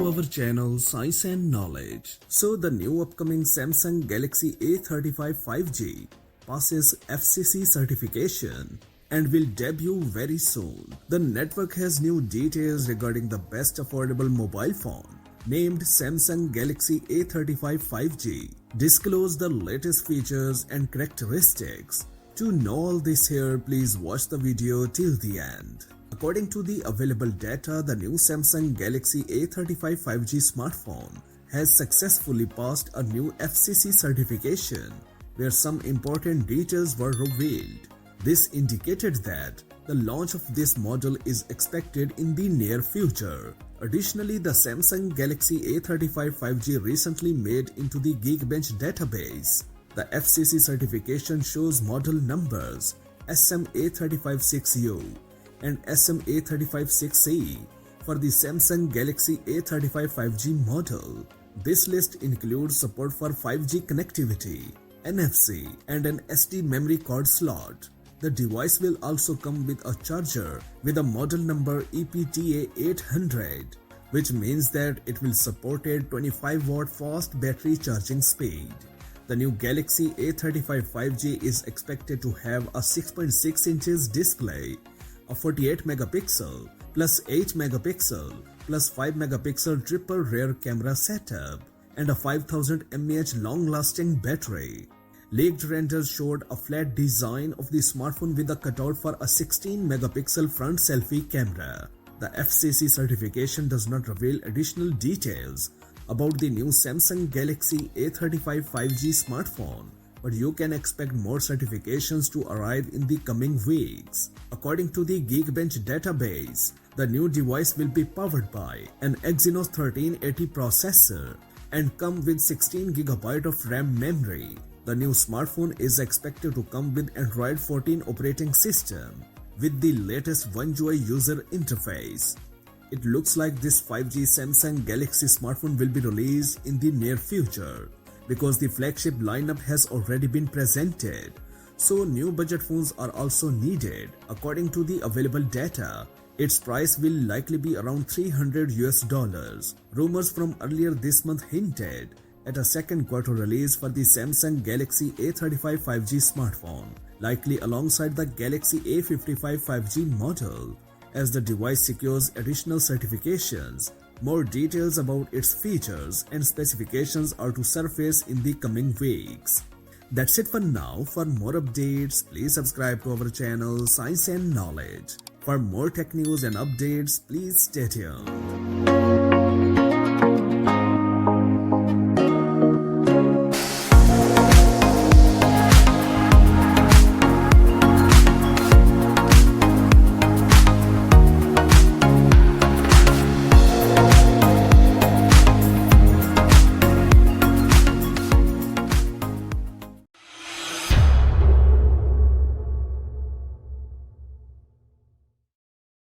to our channel Science and Knowledge. So the new upcoming Samsung Galaxy A35 5G passes FCC certification and will debut very soon. The network has new details regarding the best affordable mobile phone named Samsung Galaxy A35 5G, disclose the latest features and characteristics. To know all this here, please watch the video till the end. According to the available data, the new Samsung Galaxy A35 5G smartphone has successfully passed a new FCC certification where some important details were revealed. This indicated that the launch of this model is expected in the near future. Additionally, the Samsung Galaxy A35 5G recently made into the Geekbench database. The FCC certification shows model numbers SM-A35-6U and SM-A35-6E for the Samsung Galaxy A35 5G model. This list includes support for 5G connectivity, NFC, and an SD memory card slot. The device will also come with a charger with a model number EPTA800, which means that it will support a 25-watt fast battery charging speed. The new Galaxy A35 5G is expected to have a 6.6 inches display, a 48 megapixel plus 8 megapixel plus 5 megapixel triple rear camera setup, and a 5000 mAh long-lasting battery. Leaked renders showed a flat design of the smartphone with a cutout for a 16 megapixel front selfie camera. The FCC certification does not reveal additional details about the new Samsung Galaxy A35 5G smartphone, but you can expect more certifications to arrive in the coming weeks. According to the Geekbench database, the new device will be powered by an Exynos 1380 processor and come with 16GB of RAM memory. The new smartphone is expected to come with Android 14 operating system with the latest One UI user interface. It looks like this 5G Samsung Galaxy smartphone will be released in the near future because the flagship lineup has already been presented. So new budget phones are also needed. According to the available data, its price will likely be around $300. Rumors from earlier this month hinted at a second quarter release for the Samsung Galaxy A35 5G smartphone, likely alongside the Galaxy A55 5G model. As the device secures additional certifications, more details about its features and specifications are to surface in the coming weeks. That's it for now. For more updates, please subscribe to our channel Science and Knowledge. For more tech news and updates, please stay tuned.